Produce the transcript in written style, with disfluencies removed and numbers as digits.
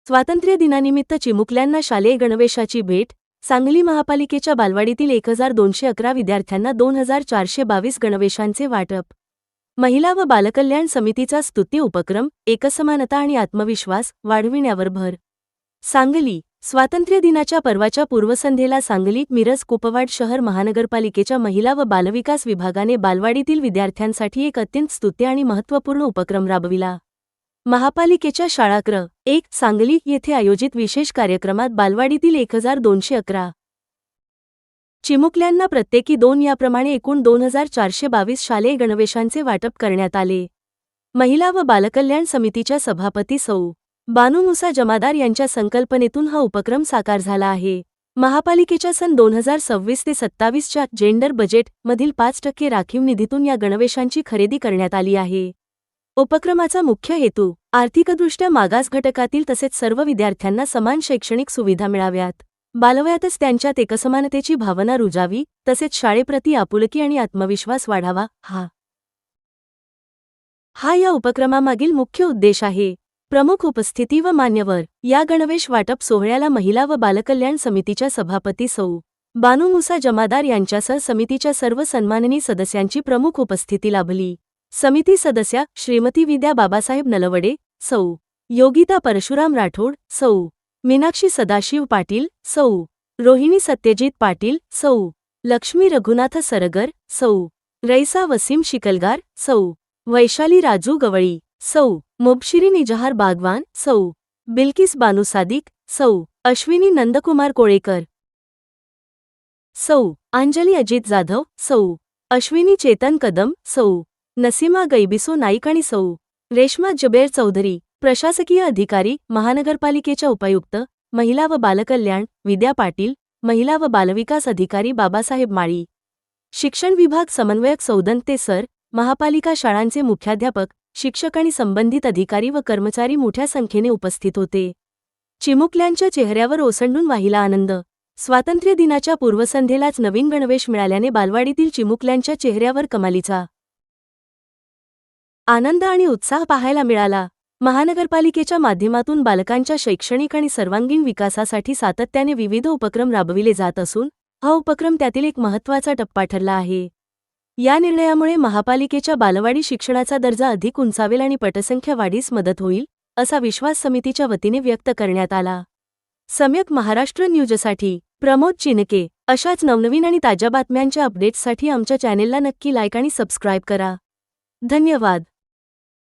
स्वातंत्र्य दिनानिमित्त चिमुकल्यांना शालेय गणवेशाची भेट. सांगली महापालिकेच्या बालवाडीतील 1211 विद्यार्थ्यांना 2422 गणवेशांचे वाटप. महिला व बालकल्याण समितीचा स्तुती उपक्रम. एकसमानता आणि आत्मविश्वास वाढविण्यावर भर. सांगली. स्वातंत्र्य दिनाच्या पर्वाच्या पूर्वसंध्येला सांगली मिरज कुपवाड शहर महानगरपालिकेच्या महिला व बालविकास विभागाने बालवाडीतील विद्यार्थ्यांसाठी एक अत्यंत स्तुत्य आणि महत्त्वपूर्ण उपक्रम राबविला. महापालिकेच्या शाळा क्र. 1 सांगली येथे आयोजित विशेष कार्यक्रमात बालवाडीतील 1211 चिमुकल्यांना प्रत्येकी 2 याप्रमाणे एकूण 2422 शालेय गणवेशांचे वाटप करण्यात आले. महिला व बालकल्याण समितीच्या सभापती सौ. बानू मुसा जमादार यांच्या संकल्पनेतून हा उपक्रम साकार झाला आहे. महापालिकेच्या सन 2026 ते 27 च्या जेंडर बजेट मधील 5% राखीव निधीतून या गणवेशांची खरेदी करण्यात आली आहे. उपक्रमाचा मुख्य हेतू आर्थिकदृष्ट्या मागास घटकातील तसेच सर्व विद्यार्थ्यांना समान शैक्षणिक सुविधा मिळाव्यात, बालवयातच त्यांच्यात एकसमानतेची भावना रुजावी, तसेच शाळेप्रती आपुलकी आणि आत्मविश्वास वाढावा हा या उपक्रमामागील मुख्य उद्देश आहे. प्रमुख उपस्थिती व मान्यवर. या गणवेश वाटप सोहळ्याला महिला व बालकल्याण समितीच्या सभापती सौ. बानू मुसा जमादार यांच्यासह समितीच्या सर्व सन्माननीय सदस्यांची प्रमुख उपस्थिती लाभली. समिती सदस्या श्रीमती विद्या बाबासाहेब नलवडे, सौ. योगिता परशुराम राठोड, सौ. मीनाक्षी सदाशिव पाटील, सौ. रोहिणी सत्यजित पाटील, सौ. लक्ष्मी रघुनाथ सरगर, सौ. रईसा वसीम शिकलगार, सौ. वैशाली राजू गवळी, सौ. मुबशिरी इजहार बागवान, सौ. बिल्किस बानू सादिक, सौ. अश्विनी नंदकुमार कोळेकर, सौ. अंजली अजित जाधव, सौ. अश्विनी चेतन कदम, सौ. नसीमा गैबिसो नाईक आणि सौ. रेश्मा जबेर चौधरी. प्रशासकीय अधिकारी महानगरपालिकेच्या उपायुक्त महिला व बालकल्याण विद्या पाटील, महिला व बालविकास अधिकारी बाबासाहेब माळी. शिक्षण विभाग समन्वयक सौदंते सर. महापालिका शाळांचे मुख्याध्यापक, शिक्षक आणि संबंधित अधिकारी व कर्मचारी मोठ्या संख्येने उपस्थित होते. चिमुकल्यांच्या चेहऱ्यावर ओसंडून वाहिला आनंद. स्वातंत्र्य दिनाच्या पूर्वसंध्येलाच नवीन गणवेश मिळाल्याने बालवाडीतील चिमुकल्यांच्या चेहऱ्यावर कमालीचा आनंद आणि उत्साह पाहायला मिळाला. महानगरपालिकेच्या माध्यमातून बालकांच्या शैक्षणिक आणि सर्वांगीण विकासासाठी सातत्याने विविध उपक्रम राबविले जात असून हा उपक्रम त्यातील एक महत्त्वाचा टप्पा ठरला आहे. या निर्णयामुळे महापालिकेच्या बालवाडी शिक्षणाचा दर्जा अधिक उंचावेल आणि पटसंख्या वाढीस मदत होईल, असा विश्वास समितीच्या वतीने व्यक्त करण्यात आला. सम्यक महाराष्ट्र न्यूजसाठी प्रमोद चिनके. अशाच नवनवीन आणि ताज्या बातम्यांच्या अपडेट्ससाठी आमच्या चॅनेलला नक्की लाईक आणि सबस्क्राईब करा. धन्यवाद.